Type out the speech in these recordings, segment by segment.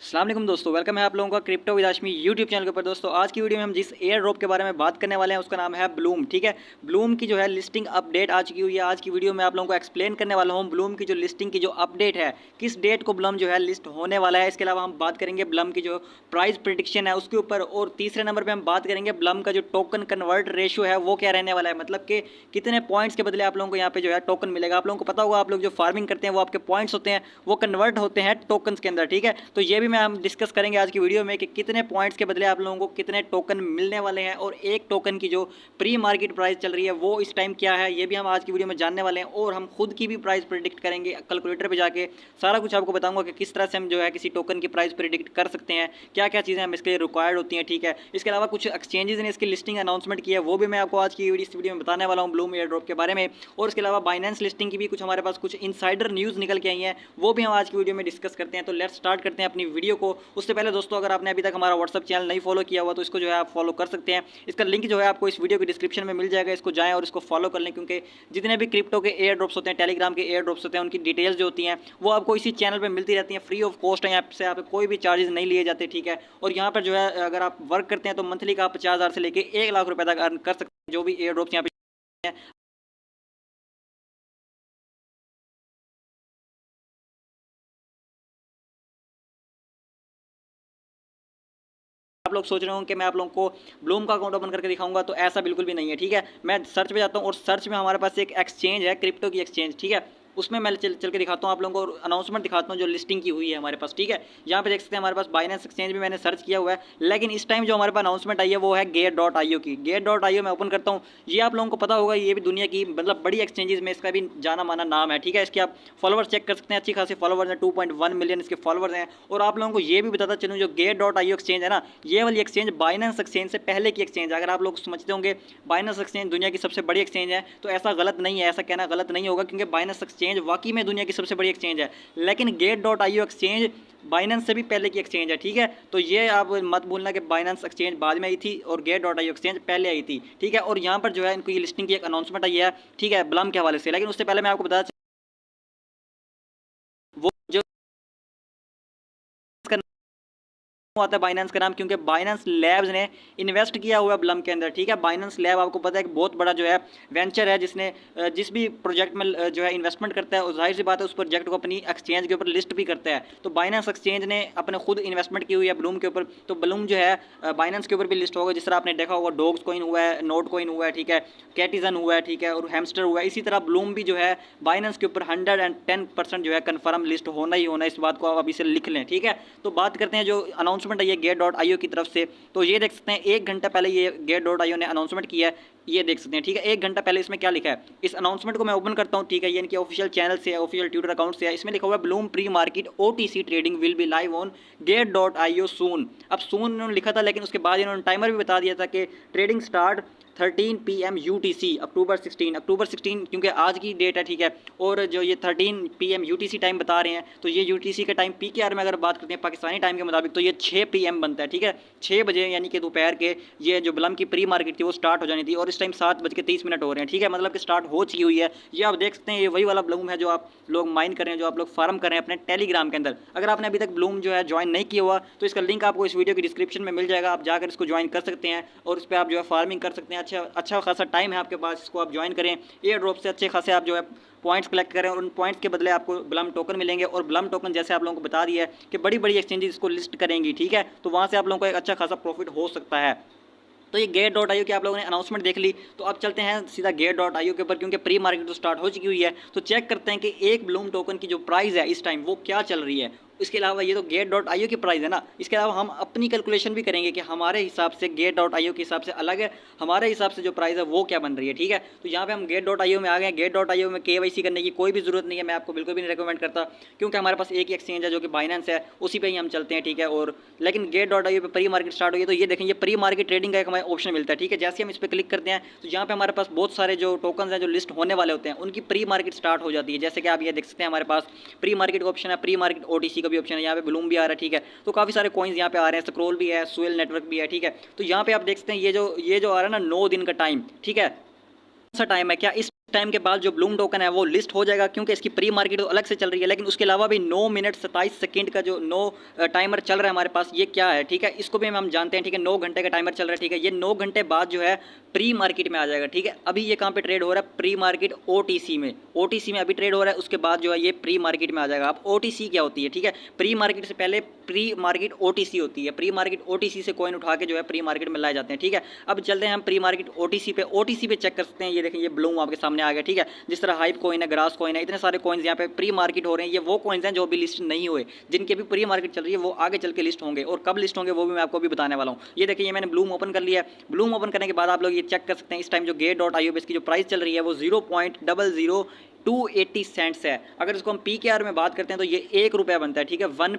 अस्सलाम वालेकुम दोस्तों, वेलकम है आप लोगों का crypto with Hashmi YouTube channel के ऊपर। दोस्तों आज की वीडियो में हम जिस एयर ड्रॉप के बारे में बात करने वाले हैं उसका नाम है ब्लूम। ठीक है, ब्लूम की जो है लिस्टिंग अपडेट आ चुकी हुई है। आज की वीडियो में आप लोगों को एक्सप्लेन करने वाला हूं ब्लूम की जो लिस्टिंग की जो अपडेट है, किस डेट को ब्लूम जो है लिस्ट होने वाला है। इसके अलावा हम बात करेंगे ब्लूम की जो प्राइस प्रिडिक्शन है उसके ऊपर, और तीसरे नंबर पर हम बात करेंगे ब्लूम का जो टोकन कन्वर्ट रेशियो है वो क्या रहने वाला है, मतलब कि कितने पॉइंट्स के बदले आप लोगों को यहाँ पे जो है टोकन मिलेगा। आप लोगों को पता होगा, आप लोग जो फार्मिंग करते हैं वो आपके पॉइंट्स होते हैं, वो कन्वर्ट होते हैं टोकन्स के अंदर। ठीक है, तो ये भी मैं हम डिस्कस करेंगे आज की वीडियो में कि कितने पॉइंट्स के बदले आप लोगों को कितने टोकन मिलने वाले हैं, और एक टोकन की जो प्री मार्केट प्राइस चल रही है वो इस टाइम क्या है, ये भी हम आज की वीडियो में जानने वाले हैं। और हम खुद की भी प्राइस प्रिडिक्ट करेंगे, कैलकुलेटर पे जाके सारा कुछ आपको बताऊंगा कि किस तरह से हम जो है किसी टोकन की प्राइस प्रिडिक्ट कर सकते हैं, क्या क्या चीज़ें हम इसके लिए रिक्वायर्ड होती हैं। ठीक है, इसके अलावा कुछ एक्सचेंजेस ने इसकी लिस्टिंग अनाउंसमेंट की है, वो भी मैं आपको आज की इस वीडियो में बताने वाला हूँ ब्लूम एयर ड्रॉप के बारे में। और इसके अलावा बाइनेंस लिस्टिंग की भी कुछ हमारे पास कुछ इनसाइडर न्यूज़ निकल के आई हैं, वो भी हम आज की वीडियो में डिस्कस करते हैं। तो लेट्स स्टार्ट करते हैं अपनी वीडियो को। उससे पहले दोस्तों, अगर आपने अभी तक हमारा व्हाट्सअप चैनल नहीं फॉलो किया हुआ तो इसको जो है आप फॉलो कर सकते हैं। इसका लिंक जो है आपको इस वीडियो की डिस्क्रिप्शन में मिल जाएगा, इसको जाएं और इसको फॉलो कर लें, क्योंकि जितने भी क्रिप्टो के एयर ड्रॉप्स होते हैं, टेलीग्राम के एयर ड्रॉप्स होते हैं, उनकी डिटेल्स जो होती हैं वो आपको इसी चैनल पर मिलती रहती हैं, फ्री ऑफ कॉस्ट है। यहाँ से आप कोई भी चार्जेस नहीं लिए जाते। ठीक है, और यहाँ पर जो है अगर आप वर्क करते हैं तो मंथली का आप 50,000 से लेकर 1 लाख रुपए तक अर्न कर सकते हैं, जो भी एयर ड्रॉप्स यहाँ पे हैं। आप लोग सोच रहे हो कि मैं आप लोगों को ब्लूम का अकाउंट ओपन करके दिखाऊंगा, तो ऐसा बिल्कुल भी नहीं है। ठीक है, मैं सर्च पे जाता हूँ और सर्च में हमारे पास एक एक्सचेंज है, क्रिप्टो की एक्सचेंज। ठीक है, उसमें मैं चल के दिखाता हूँ आप लोगों को, अनाउंसमेंट दिखाता हूँ जो लिस्टिंग की हुई है हमारे पास। ठीक है, यहाँ पे देख सकते हैं हमारे पास बाइनेंस एक्सचेंज भी मैंने सर्च किया हुआ है, लेकिन इस टाइम जो हमारे पास अनाउंसमेंट आई है वो है गेट.io की। गेट.io मैं ओपन करता हूँ, ये आप लोगों को पता होगा, ये भी दुनिया की मतलब बड़ी एक्सचेंजेस में इसका भी जाना माना नाम है। ठीक है, इसके आप फॉलोवर्स चेक कर सकते हैं, अच्छी खासी फॉलोवर्स हैं, 2.1 मिलियन इसके फॉलोवर्स हैं। और आप लोगों को ये भी बताता चलूँ, जो गेट.io एक्सचेंज है ना, ये वाली एक्सचेंज बाइनेंस एक्सचेंज से पहले की एक्सचेंज। अगर आप लोग समझते होंगे बाइनेंस एक्सचेंज दुनिया की सबसे बड़ी एक्सचेंज है, तो ऐसा गलत नहीं है, ऐसा कहना गलत नहीं होगा, क्योंकि बाइनेंस एक्सचेंज वाकई में दुनिया की सबसे बड़ी एक्सचेंज है। लेकिन गेट.io एक्सचेंज बाइनेंस से भी पहले की एक्सचेंज है। ठीक है, तो ये आप मत भूलना कि बाइनेंस एक्सचेंज बाद में आई थी और गेट.io एक्सचेंज पहले आई थी। ठीक है, और यहाँ पर जो है इनकी लिस्टिंग की एक अनाउंसमेंट आई है, ठीक है, ब्लम के हवाले से। लेकिन उससे पहले मैं आपको बता वो जो आता है बाइनेंस का नाम, क्योंकि बाइनेंस लैब्स ने इन्वेस्ट किया हुआ है ब्लम के अंदर। ठीक है, बाइनेंस लैब आपको पता है कि बहुत बड़ा जो है वेंचर है, जिसने जिस भी प्रोजेक्ट में जो है इन्वेस्टमेंट करता है, जाहिर सी बात है उस प्रोजेक्ट को अपनी एक्सचेंज के ऊपर लिस्ट भी करता है। तो बाइनेंस एक्सचेंज ने अपने खुद इन्वेस्टमेंट की हुई है ब्लूम के ऊपर, तो ब्लूम जो है बाइनेंस के ऊपर भी लिस्ट होगा। जिस तरह आपने देखा होगा डॉग्स कॉइन हुआ है, नोट कॉइन हुआ है, ठीक है, कैटिजन हुआ है, ठीक है, और हैमस्टर हुआ है। इसी तरह ब्लूम भी जो है बाइनेंस के ऊपर 110% जो है कन्फर्म लिस्ट होना ही होना है। इस बात को आप अभी से लिख लें। ठीक है, तो बात करते हैं जो अनाउंसमेंट है ये गेट.io की तरफ से। तो ये देख सकते हैं 1 घंटा पहले ये गेट.io ने अनाउंसमेंट किया है, ये देख सकते हैं। ठीक है, 1 घंटा पहले इसमें क्या लिखा है, इस अनाउंसमेंट को मैं ओपन करता हूँ। ठीक है, ये इनके ऑफिशियल चैनल से है, ऑफिशियल ट्विटर अकाउंट से है। इसमें लिखा हुआ है bloom pre market OTC trading will be live on गेट.io सून। अब सून उन्होंने लिखा था, लेकिन उसके बाद इन्होंने टाइमर भी बता दिया था कि ट्रेडिंग स्टार्ट 13 PM UTC अक्टूबर 16 क्योंकि आज की डेट है। ठीक है, और जो ये 13 PM UTC टाइम बता रहे हैं, तो ये UTC का टाइम PKR में अगर बात करते हैं पाकिस्तानी टाइम के मुताबिक, तो ये 6 PM बनता है। ठीक है, 6 बजे यानी कि दोपहर के ये जो ब्लम की प्री मार्केट थी वो स्टार्ट हो जानी थी, और इस टाइम 7:30 हो रहे हैं। ठीक है, मतलब कि स्टार्ट हो चुकी हुई है। ये आप देख सकते हैं, ये वही वाला ब्लूम है जो आप लोग माइन कर रहे हैं, जो आप लोग फार्म कर रहे हैं अपने टेलीग्राम के अंदर। अगर आपने अभी तक ब्लूम जो है ज्वाइन नहीं किया हुआ, तो इसका लिंक आपको इस वीडियो की डिस्क्रिप्शन में मिल जाएगा, आप जाकर इसको ज्वाइन कर सकते हैं और इस पर आप जो है फार्मिंग कर सकते हैं। अच्छा खासा टाइम है आपके पास, इसको आप ज्वाइन करें। एयर ड्रॉप से अच्छे खासे आप जो है पॉइंट्स कलेक्ट करें, और उन पॉइंट्स के बदले आपको ब्लम टोकन मिलेंगे। और ब्लम टोकन जैसे आप लोगों को बता दिया है कि बड़ी बड़ी एक्सचेंजेस इसको लिस्ट करेंगी। ठीक है, तो वहाँ से आप लोगों को एक अच्छा खासा प्रॉफिट हो सकता है। तो ये गेट.io की आप लोगों ने अनाउंसमेंट देख ली, तो अब चलते हैं सीधा गेट.io के ऊपर, क्योंकि प्री मार्केट तो स्टार्ट हो चुकी हुई है। तो चेक करते हैं कि एक ब्लूम टोकन की जो प्राइस है इस टाइम वो क्या चल रही है। इसके अलावा ये तो गेट.io की प्राइस है ना, इसके अलावा हम अपनी कैलकुलेशन भी करेंगे कि हमारे हिसाब से गेट.io के हिसाब से अलग है, हमारे हिसाब से जो प्राइस है वो क्या बन रही है। ठीक है, तो यहाँ पे हम गेट.io में आ गए। गेट.io में KYC करने की कोई भी जरूरत नहीं है, मैं आपको बिल्कुल भी नहीं रिकमेंड करता, क्योंकि हमारे पास एक ही एक्सचेंज है जो कि बाइनेंस है, उसी पे ही हम चलते हैं। ठीक है, और लेकिन गेट.io पे प्री मार्केट स्टार्ट हुई है, तो ये देखें, ये प्री मार्केट ट्रेडिंग का एक हमें ऑप्शन मिलता है। ठीक है, जैसे हम इस पर क्लिक करते हैं तो यहाँ पे हमारे पास बहुत सारे जो टोकन हैं जो लिस्ट होने वाले होते हैं, उनकी प्री मार्केट स्टार्ट हो जाती है। जैसे कि आप ये देख सकते हैं, हमारे पास प्री मार्केट का ऑप्शन है, प्री मार्केट OTC का भी ऑप्शन है, यहाँ पे ब्लूम भी आ रहा है। ठीक है, तो काफ़ी सारे कॉइन्स यहाँ पे आ रहे हैं, स्क्रोल भी है, स्वेल नेटवर्क भी है। ठीक है, तो यहाँ पे आप देख सकते हैं ये जो आ रहा है ना 9 दिन का टाइम। ठीक है, सा टाइम है क्या, इस टाइम के बाद जो ब्लूम टोकन है वो लिस्ट हो जाएगा, क्योंकि इसकी प्री मार्केट तो अलग से चल रही है, लेकिन उसके अलावा भी 9 मिनट 27 सेकंड का जो 9 टाइमर चल रहा है हमारे पास, ये क्या है, ठीक है, इसको भी हम जानते हैं, ठीक है, 9 घंटे का टाइमर चल रहा है, ठीक है, ये 9 घंटे बाद जो है प्री मार्केट में आ जाएगा, ठीक है। अभी ये कहाँ पे ट्रेड हो रहा है, प्री मार्केट ओटीसी में, ओटीसी में अभी ट्रेड हो रहा है, उसके बाद जो है ये प्री मार्केट में आ जाएगा। अब ओटीसी क्या होती है, ठीक है, प्री मार्केट से पहले प्री मार्केट ओटीसी होती है, प्री मार्केट ओटीसी से कॉइन उठा के जो है प्री मार्केट में लाए जाते हैं, ठीक है। अब चलते हैं हम प्री मार्केट ओटीसी पे चेक कर सकते हैं, ये देखें ये ब्लूम आपके सामने आ गया, ठीक है, जिस तरह हाइप कॉइन है, ग्रास कॉइन है, इतने सारे कॉइन्स यहाँ पे प्री मार्केट हो रहे हैं। ये वो कॉइन्स हैं जो अभी लिस्ट नहीं हुए, जिनकी अभी प्री मार्केट चल रही है, वो आगे चल के लिस्ट होंगे, और कब लिस्ट होंगे वो भी मैं आपको अभी बताने वाला हूँ। ये देखिए ये मैंने ब्लूम ओपन कर लिया है। ब्लूम ओपन करने के बाद आप लोग ये चेक कर सकते हैं, इस टाइम जो Gate.io पे इसकी जो प्राइस चल रही है वो 0.00280 सेंट्स है। अगर इसको हम PKR में बात करते हैं तो ये 1 रुपया बनता है, ठीक है, 1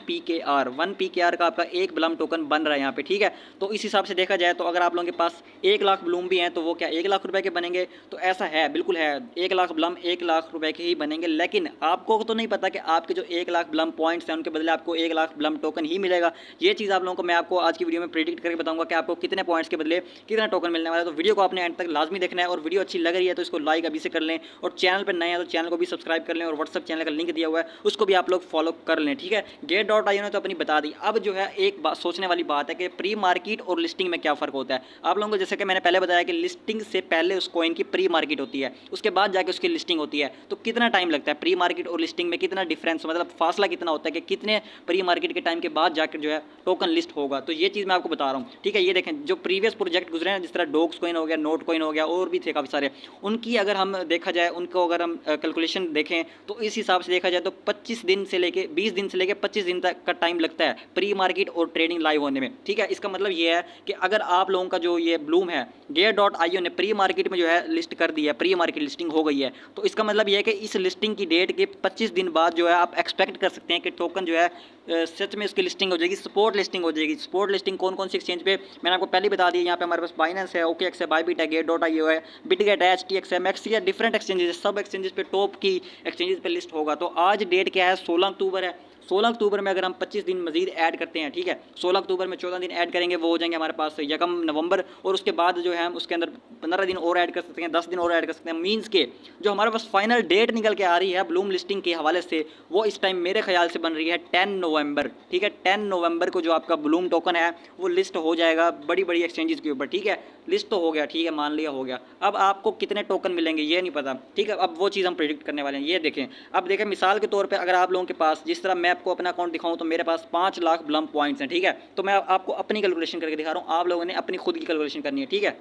PKR का आपका एक ब्लम टोकन बन रहा है यहाँ पे, ठीक है। तो इस हिसाब से देखा जाए तो अगर आप लोगों के पास 1 लाख ब्लूम भी हैं तो वो क्या 1 लाख रुपए के बनेंगे, तो ऐसा है, बिल्कुल है, 1 लाख ब्लम 1 लाख रुपए के ही बनेंगे। लेकिन आपको तो नहीं पता कि आपके जो 1 लाख ब्लम पॉइंट्स हैं उनके बदले आपको 1 लाख ब्लम टोकन ही मिलेगा। ये चीज़ आप लोगों को मैं आपको आज की वीडियो में प्रेडिक्ट करके बताऊंगा कि आपको कितने पॉइंट्स के बदले कितना टोकन मिलने वाला है। तो वीडियो को आपने एंड तक लाजमी देखना है, और वीडियो अच्छी लग रही है तो इसको लाइक अभी से कर लें, और चैनल पर नए हैं तो चैनल को भी सब्सक्राइब कर लें, और व्हाट्सअप चैनल का लिंक दिया हुआ है उसको भी आप लोग फॉलो कर लें, ठीक है। Gate.io ने तो अपनी बता दी। अब जो है एक बात सोचने वाली बात है कि प्री मार्केट और लिस्टिंग में क्या फ़र्क होता है। आप लोगों को जैसे कि मैंने पहले बताया कि लिस्टिंग से पहले उस कॉइन की प्री मार्केट होती है, उसके बाद जाके उसकी लिस्टिंग होती है। तो कितना टाइम लगता है प्री मार्केट और लिस्टिंग में, कितना डिफरेंस, मतलब फासला कितना होता है कि कितने प्री मार्केट के टाइम के बाद जाकर जो है टोकन लिस्ट होगा, तो ये चीज़ मैं आपको बता रहा हूँ, ठीक है। ये देखें जो प्रीवियस प्रोजेक्ट गुजरे हैं, जिस तरह डॉग्स कॉइन हो गया, नोट कॉइन हो गया, और भी थे काफ़ी सारे, उनकी अगर हम देखा जाए, उनको अगर हम कैलकुलेशन देखें तो इस हिसाब से देखा जाए तो 25 दिन से लेके 20 दिन से लेके 25 दिन तक का टाइम लगता है प्री मार्केट और ट्रेडिंग लाइव होने में, ठीक है। इसका मतलब ये है कि अगर आप लोगों का जो ये ब्लूम है Gate.io ने प्री मार्केट में जो है लिस्ट कर दी है, प्री मार्केट लिस्टिंग हो गई है, तो इसका मतलब ये है कि इस लिस्टिंग की डेट के 25 दिन बाद जो है आप एक्सपेक्ट कर सकते हैं कि टोकन जो है सच में उसकी लिस्टिंग हो जाएगी, स्पॉट लिस्टिंग हो जाएगी। स्पॉट लिस्टिंग कौन कौन सी एक्सचेंज पे, मैंने आपको पहले बता दिया, यहाँ पे हमारे पास बाइनेंस है, OKX है, बायबिट है, Gate.io है, बिटगेट है, HTX है, मैक्सी है, डिफरेंट एक्सचेंजेस, सब एक्सचेंजेस पे टॉप की एक्सचेंजेस पे लिस्ट होगा। तो आज डेट क्या है, 16 अक्टूबर है। 16 अक्टूबर में अगर हम 25 दिन मजीद ऐड करते हैं, ठीक है, 16 अक्टूबर में 14 दिन ऐड करेंगे, वो हो जाएंगे हमारे पास 1 नवंबर, और उसके बाद जो है हम उसके अंदर 15 दिन और ऐड कर सकते हैं, 10 दिन और ऐड कर सकते हैं। मीन्स के जो हमारे पास फाइनल डेट निकल के आ रही है ब्लूम लिस्टिंग के हवाले से, वो इस टाइम मेरे ख्याल से बन रही है 10 नवंबर, ठीक है। 10 नवंबर को जो आपका ब्लूम टोकन है वो लिस्ट हो जाएगा बड़ी बड़ी एक्सचेंजेस के ऊपर, ठीक है। लिस्ट तो हो गया, ठीक है, मान लिया हो गया। अब आपको कितने टोकन मिलेंगे ये नहीं पता, ठीक है, अब वो चीज़ हम प्रेडिक्ट करने वाले हैं। ये देखें, अब देखें मिसाल के तौर पे अगर आप लोगों के पास, जिस तरह मैं आपको अपना अकाउंट दिखाऊं तो मेरे पास 5 लाख ब्लम पॉइंट्स हैं, ठीक है। तो मैं आपको अपनी कैलकुलेशन करके दिखा रहा हूँ, आप लोगों ने अपनी खुद की कैलकुलेशन करनी है, ठीक है।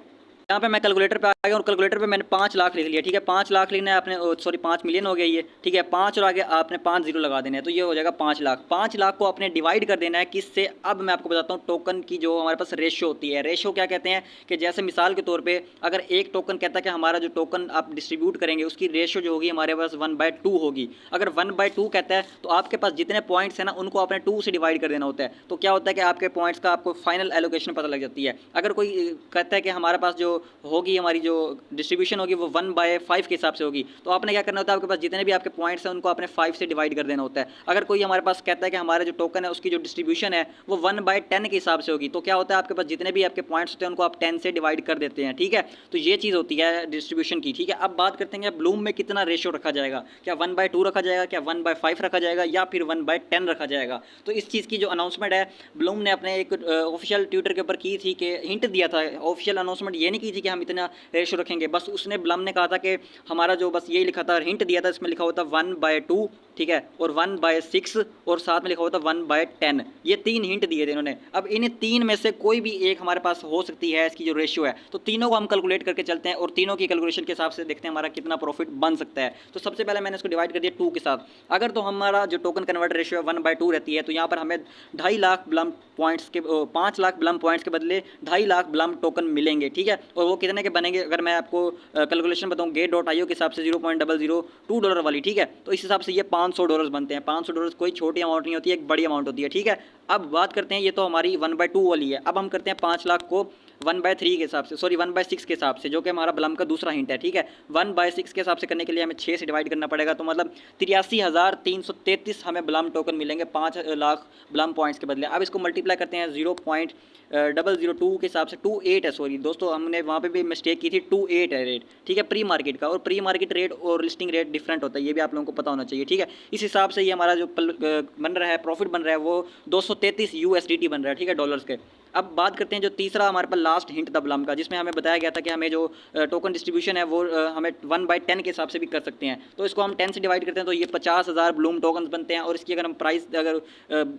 यहाँ पे मैं कैलकुलेटर पे आ गया, और कैलकुलेटर पे मैंने 5 लाख लिख लिया, ठीक है। 5 लाख लिखना है आपने, सॉरी 5 मिलियन हो गया ये, ठीक है। 5 और आगे आपने 5 जीरो लगा देना है, तो ये हो जाएगा 5 लाख। 5 लाख को आपने डिवाइड कर देना है किससे, अब मैं आपको बताता हूँ टोकन की जो हमारे पास रेशो होती है। रेशो क्या कहते हैं कि जैसे मिसाल के तौर पर अगर एक टोकन कहता है कि हमारा जो टोकन आप डिस्ट्रीब्यूट करेंगे उसकी रेशो जो होगी हमारे पास 1/2 होगी। अगर 1/2 कहता है तो आपके पास जितने पॉइंट्स हैं ना उनको आपने 2 से डिवाइड कर देना होता है। तो क्या होता है कि आपके पॉइंट्स का आपको फाइनल एलोकेशन पता लग जाती है। अगर कोई कहता है कि हमारे पास जो होगी हमारी जो डिस्ट्रीब्यूशन होगी वो 1/5 के हिसाब से होगी, तो आपने क्या करना होता है, आपके पास जितने भी आपके पॉइंट्स हैं उनको आपने 5 से डिवाइड कर देना होता है। अगर कोई हमारे पास कहता है कि हमारा जो टोकन है उसकी जो डिस्ट्रीब्यूशन है वो 1/10 के हिसाब से होगी, तो क्या होता है आपके पास जितने भी आपके पॉइंट्स होते हैं उनको आप 10 से डिवाइड कर देते हैं, ठीक है। तो ये चीज़ होती है डिस्ट्रीब्यूशन की, ठीक है। अब बात करते हैं ब्लूम में कितना रेशियो रखा जाएगा, क्या 1/2 रखा जाएगा, क्या 1/5 रखा जाएगा, या फिर 1/10 रखा जाएगा। तो इस चीज़ की जो अनाउंसमेंट है ब्लूम ने अपने एक ऑफिशियल ट्विटर के ऊपर की थी, कि हिंट दिया था, ऑफिशियल अनाउंसमेंट ये नहीं की थी कि हम इतना रेशियो रखेंगे, बस उसने ब्लम ने कहा था कि हमारा जो बस यही लिखा था, हिंट दिया था, इसमें लिखा होता 1/2, ठीक है, और 1/6, और साथ में लिखा होता 1/10। ये 3 हिंट दिए थे इन्होंने। अब इन 3 में से कोई भी एक हमारे पास हो सकती है इसकी जो रेशियो है, तो तीनों को हम कैलकुलेट करके चलते हैं, और तीनों की कैलकुलेशन के हिसाब से देखते हैं हमारा कितना प्रॉफिट बन सकता है। तो सबसे पहले मैंने इसको डिवाइड कर दिया 2 के साथ। अगर तो हमारा जो टोकन कन्वर्ट रेशियो है 1/2 रहती है, तो यहाँ पर हमें 2.5 लाख ब्लम पॉइंट्स के 5 लाख ब्लम पॉइंट्स के बदले 2.5 लाख ब्लम टोकन मिलेंगे, ठीक है। और वो कितने के बनेंगे, अगर मैं आपको कैलकुलेशन बताऊँ Gate.io के हिसाब से $0.002 वाली, ठीक है, तो इस हिसाब से ये $500 बनते हैं। $500 कोई छोटी अमाउंट नहीं होती है, एक बड़ी अमाउंट होती है, ठीक है। अब बात करते हैं, ये तो हमारी 1/2 वाली है। अब हम करते हैं 5 लाख को 1/3 के हिसाब से, सॉरी 1/6 के हिसाब से, जो कि हमारा ब्लम का दूसरा हिंट है, ठीक है। 1/6 के हिसाब से करने के लिए हमें 6 से डिवाइड करना पड़ेगा, तो मतलब 83,333 हमें ब्लम टोकन मिलेंगे 5 लाख ब्लम पॉइंट्स के बदले। अब इसको मल्टीप्लाई करते हैं 0.002 के हिसाब से, 28 है, सॉरी दोस्तों हमने वहाँ पे भी मिस्टेक की थी, 28 है रेट, ठीक है, प्री मार्केट का। और प्री मार्केट रेट और लिस्टिंग रेट डिफरेंट होता है, ये भी आप लोगों को पता होना चाहिए, ठीक है। इस हिसाब से ये हमारा जो बन रहा है, प्रॉफिट बन रहा है, वो 233 USDT बन रहा है, ठीक है, डॉलर्स के। अब बात करते हैं जो तीसरा हमारे पास लास्ट हिंट था ब्लम का, जिसमें हमें बताया गया था कि हमें जो टोकन डिस्ट्रीब्यूशन है वो हमें 1/10 के हिसाब से भी कर सकते हैं। तो इसको हम 10 से डिवाइड करते हैं तो ये 50,000 ब्लूम टोकन बनते हैं। और इसकी अगर हम प्राइस अगर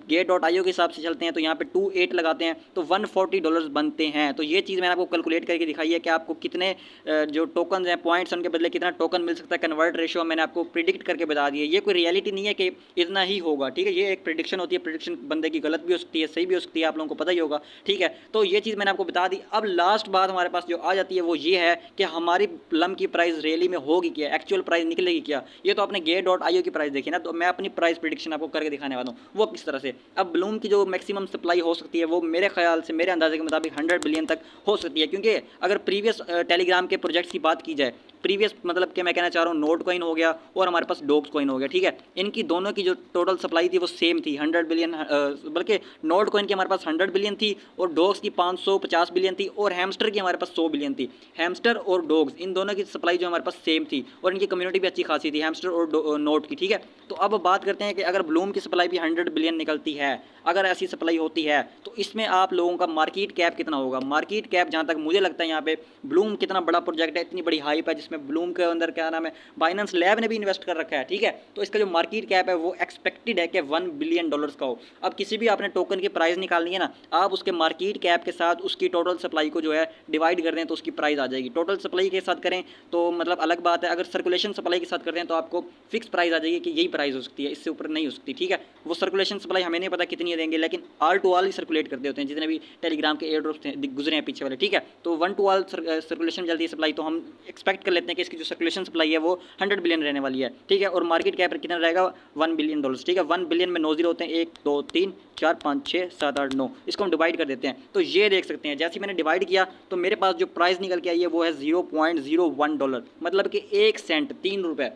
Gate.io के हिसाब से चलते हैं तो यहाँ पे 28 लगाते हैं तो $140 बनते हैं। तो ये चीज़ मैंने आपको कैलकुलेट करके दिखाई है कि आपको कितने जो टोकन हैं पॉइंट्स उनके बदले कितना टोकन मिल सकता है। कन्वर्ट रेशियो मैंने आपको प्रिडिक्ट करके बता दी है, ये कोई रियलिटी नहीं है कि इतना ही होगा, ठीक है, ये एक प्रिडिक्शन होती है। प्रिडिक्शन बंदे की गलत भी हो सकती है, सही भी हो सकती है, आप लोगों को पता ही होगा, ठीक है। तो ये चीज़ मैंने आपको बता दी। अब लास्ट बात हमारे पास जो आ जाती है वो ये है कि हमारी प्लम की प्राइस रियली में होगी क्या, एक्चुअल प्राइस निकलेगी क्या। ये तो आपने Gate.io की प्राइस देखी ना, तो मैं अपनी प्राइस प्रिडिक्शन आपको करके दिखाने वाला हूँ वो किस तरह से। अब ब्लूम की जो मैक्सिमम सप्लाई हो सकती है वो मेरे ख्याल से, मेरे अंदाजे के मुताबिक 100 बिलियन तक हो सकती है। क्योंकि अगर प्रीवियस टेलीग्राम के प्रोजेक्ट्स की बात की जाए, प्रीवियस मतलब कि मैं कहना चाह रहा हूँ नोट कॉइन हो गया और हमारे पास डॉग्स कॉइन हो गया, ठीक है, इनकी दोनों की जो टोटल सप्लाई थी वो सेम थी, 100 बिलियन, बल्कि नोट कॉइन की हमारे पास 100 बिलियन थी और डॉग्स की 550 बिलियन थी और हैमस्टर की हमारे पास 100 बिलियन थी। हैमस्टर और डॉग्स इन दोनों की सप्लाई जो हमारे पास सेम थी और इनकी कम्युनिटी भी अच्छी खासी थी, हैमस्टर और नोट की, ठीक है। तो अब बात करते हैं कि अगर ब्लूम की सप्लाई भी 100 बिलियन निकलती है, अगर ऐसी सप्लाई होती है तो इसमें आप लोगों का मार्केट कैप कितना होगा। मार्केट कैप जहाँ तक मुझे लगता है यहाँ पे ब्लूम कितना बड़ा प्रोजेक्ट है, इतनी बड़ी हाइप है, जिसमें ब्लूम के अंदर क्या नाम है बाइनेंस लैब ने भी इन्वेस्ट कर रखा है, ठीक है। तो इसका जो मार्केट कैप है वो एक्सपेक्टेड है कि $1 बिलियन का हो। अब किसी भी आपने टोकन की प्राइस निकालनी है ना, आप उसके मार्केट कैप के साथ उसकी टोटल सप्लाई को जो है डिवाइड कर दें तो उसकी प्राइस आ जाएगी। टोटल सप्लाई के साथ करें तो मतलब अलग बात है, अगर सर्कुलेशन सप्लाई के साथ करते हैं तो आपको फिक्स प्राइस आ जाएगी कि यही प्राइस हो सकती है, इससे ऊपर नहीं हो सकती, ठीक है। वो सर्कुलेशन सप्लाई हमें नहीं पता कितनी देंगे, लेकिन ऑल टू ऑल ही सर्कुलेट करते होते हैं जितने भी टेलीग्राम के एयर ड्रॉप्स गुजरे हैं पीछे वाले, ठीक है। तो 1 टू ऑल सर्कुलेशन जल्दी सप्लाई, तो हम एक्सपेक्ट कर लेते हैं कि इसकी जो सर्कुलेशन सप्लाई है वो 100 बिलियन रहने वाली है, ठीक है। और मार्केट कैप कितना रहेगा $1 बिलियन, ठीक है। 1 बिलियन में 9 जीरो होते हैं, 1 2 3 4 5 6 7 8 9, इसको हम डिवाइड कर देते हैं तो ये देख सकते हैं जैसे मैंने डिवाइड किया तो मेरे पास जो प्राइस निकल के आई है वो है $0.01, मतलब कि 1 सेंट, 3 रुपये।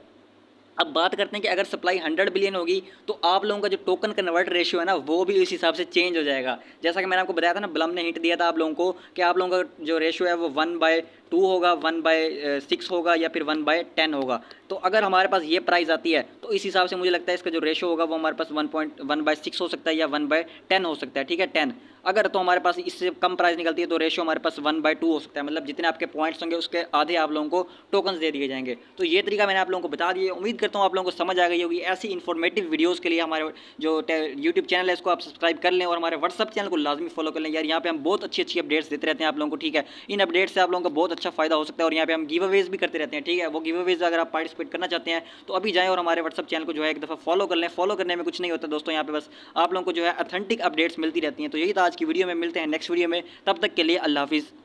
अब बात करते हैं कि अगर सप्लाई 100 बिलियन होगी तो आप लोगों का जो टोकन कन्वर्ट रेशियो है ना वो भी इस हिसाब से चेंज हो जाएगा। जैसा कि मैंने आपको बताया था ना, ब्लम ने हिंट दिया था आप लोगों को कि आप लोगों का जो रेशियो है वो 1/2 होगा, 1/6 होगा या फिर 1/10 होगा। तो अगर हमारे पास ये प्राइस आती है तो इस हिसाब से मुझे लगता है इसका जो रेशियो होगा वो हमारे पास 1/6 हो सकता है या 1/10 हो सकता है, ठीक है, 10। अगर तो हमारे पास इससे कम प्राइस निकलती है तो रेशियो हमारे पास 1/2 हो सकता है, मतलब जितने आपके पॉइंट्स होंगे उसके आधे आप लोगों को टोकन्स दे दिए जाएंगे। तो ये तरीका मैंने आप लोगों को बता दिया, उम्मीद करता हूँ आप लोगों को समझ आ गई होगी। ऐसी इन्फॉर्मेटिव वीडियोज़ के लिए हमारे जो यूट्यूब चैनल है इसको आप सब्सक्राइब कर लें और हमारे व्हाट्सअप चैनल को लाजमी फॉलो कर लें यार, यहाँ पे हम बहुत अच्छी अच्छी अपडेट्स देते रहते हैं आप लोगों को, ठीक है। इन अपडेट्स से आप लोगों को बहुत अच्छा फायदा हो सकता है और यहाँ पे हम गिव अवेज भी करते रहते हैं, ठीक है। वो गिव अवेज अगर आप पार्टिसिपेट करना चाहते हैं तो अभी जाएँ और हमारे व्हाट्सअप चैनल को जो है एक दफ़ा फॉलो कर लें। फॉलो करने में कुछ नहीं होता दोस्तों, यहाँ पे बस आप लोगों को जो है ऑथेंटिक अपडेट्स मिलती रहती हैं। तो यही था आज की वीडियो में, मिलते हैं नेक्स्ट वीडियो में, तब तक के लिए अल्लाह हाफिज़।